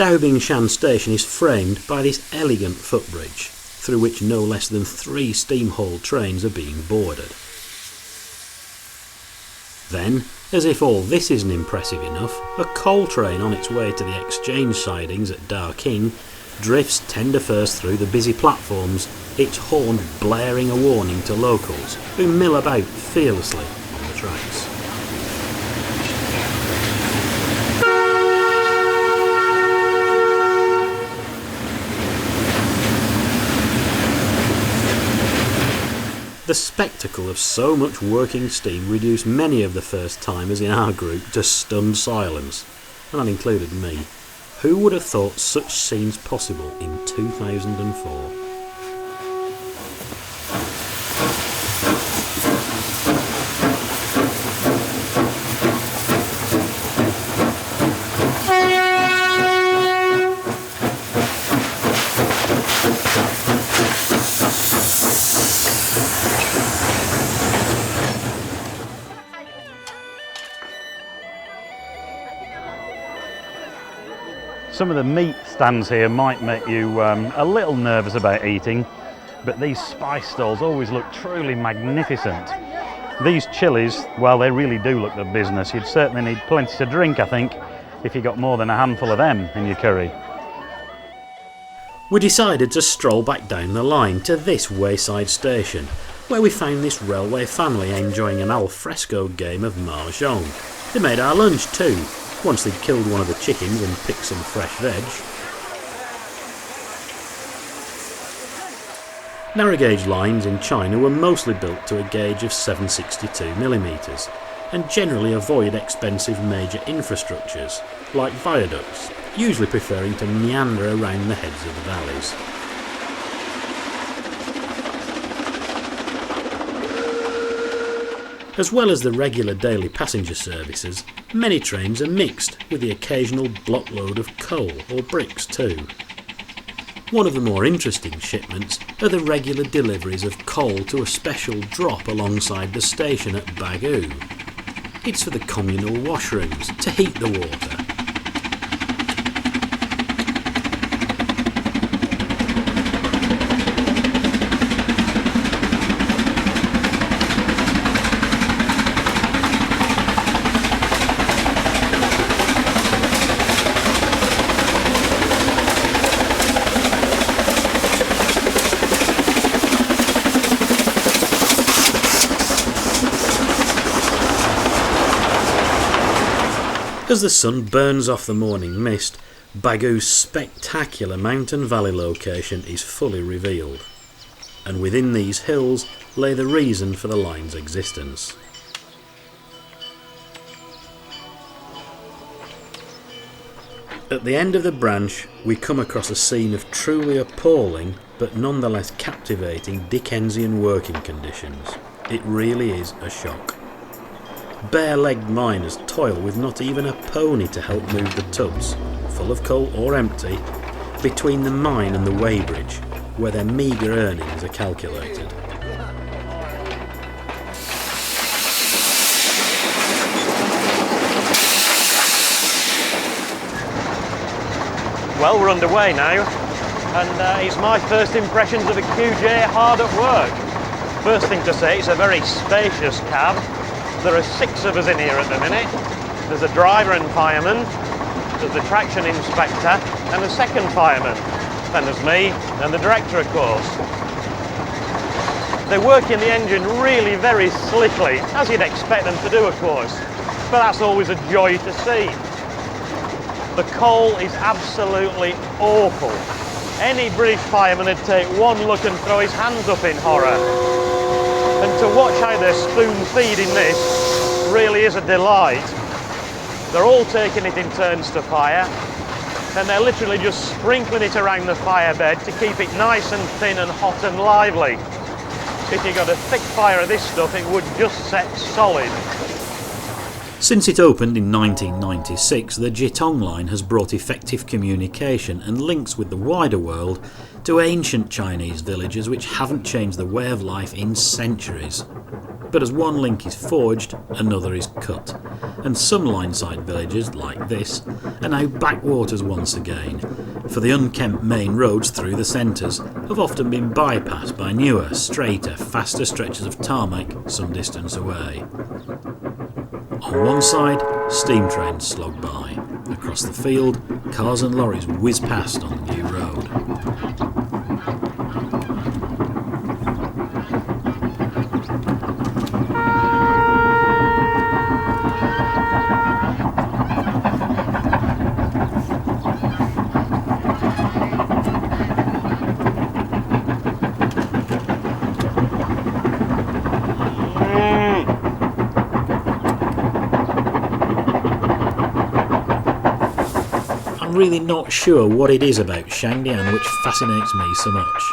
Daobingshan station is framed by this elegant footbridge, through which no less than 3 steam-hauled trains are being boarded. Then, as if all this isn't impressive enough, a coal train on its way to the exchange sidings at Darking drifts tender first through the busy platforms, its horn blaring a warning to locals who mill about fearlessly on the tracks. The spectacle of so much working steam reduced many of the first-timers in our group to stunned silence, and that included me. Who would have thought such scenes possible in 2004? Some of the meat stands here might make you a little nervous about eating, but these spice stalls always look truly magnificent. These chilies, well, they really do look the business. You'd certainly need plenty to drink, I think, if you got more than a handful of them in your curry. We decided to stroll back down the line to this wayside station, where we found this railway family enjoying an al fresco game of mahjong. They made our lunch too, once they'd killed one of the chickens and picked some fresh veg. Narrow gauge lines in China were mostly built to a gauge of 762mm and generally avoid expensive major infrastructures, like viaducts, usually preferring to meander around the heads of the valleys. As well as the regular daily passenger services, many trains are mixed with the occasional blockload of coal or bricks too. One of the more interesting shipments are the regular deliveries of coal to a special drop alongside the station at Bagu. It's for the communal washrooms to heat the water. As the sun burns off the morning mist, Bagu's spectacular mountain valley location is fully revealed, and within these hills lay the reason for the line's existence. At the end of the branch, we come across a scene of truly appalling but nonetheless captivating Dickensian working conditions. It really is a shock. Bare-legged miners toil with not even a pony to help move the tubs, full of coal or empty, between the mine and the weighbridge, where their meagre earnings are calculated. Well, we're underway now, and it's my first impressions of a QJ hard at work. First thing to say, it's a very spacious cab. There are 6 of us in here at the minute. There's a driver and fireman, there's the traction inspector and a second fireman. Then there's me and the director, of course. They work in the engine really very slickly, as you'd expect them to do, of course, but that's always a joy to see. The coal is absolutely awful. Any British fireman would take one look and throw his hands up in horror. And to watch how they're spoon-feeding this really is a delight. They're all taking it in turns to fire, and they're literally just sprinkling it around the fire bed to keep it nice and thin and hot and lively. If you got a thick fire of this stuff, it would just set solid. Since it opened in 1996, the Jitong line has brought effective communication and links with the wider world to ancient Chinese villages which haven't changed the way of life in centuries. But as one link is forged, another is cut, and some line-side villages, like this, are now backwaters once again, for the unkempt main roads through the centres have often been bypassed by newer, straighter, faster stretches of tarmac some distance away. On one side, steam trains slog by. Across the field, cars and lorries whiz past on the new road. I'm really not sure what it is about Shangdian which fascinates me so much,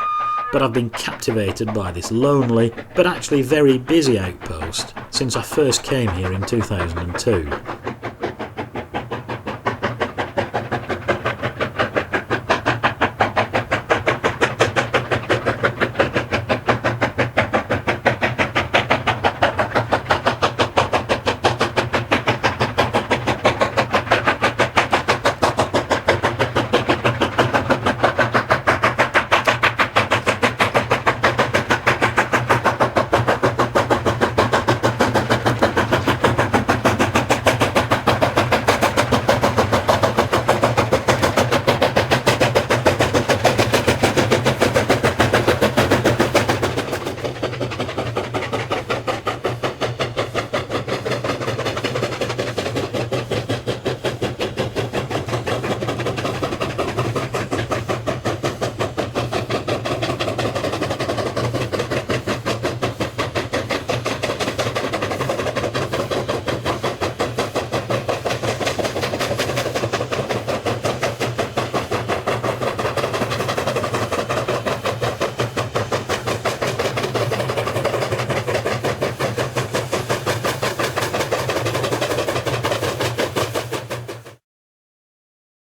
but I've been captivated by this lonely but actually very busy outpost since I first came here in 2002.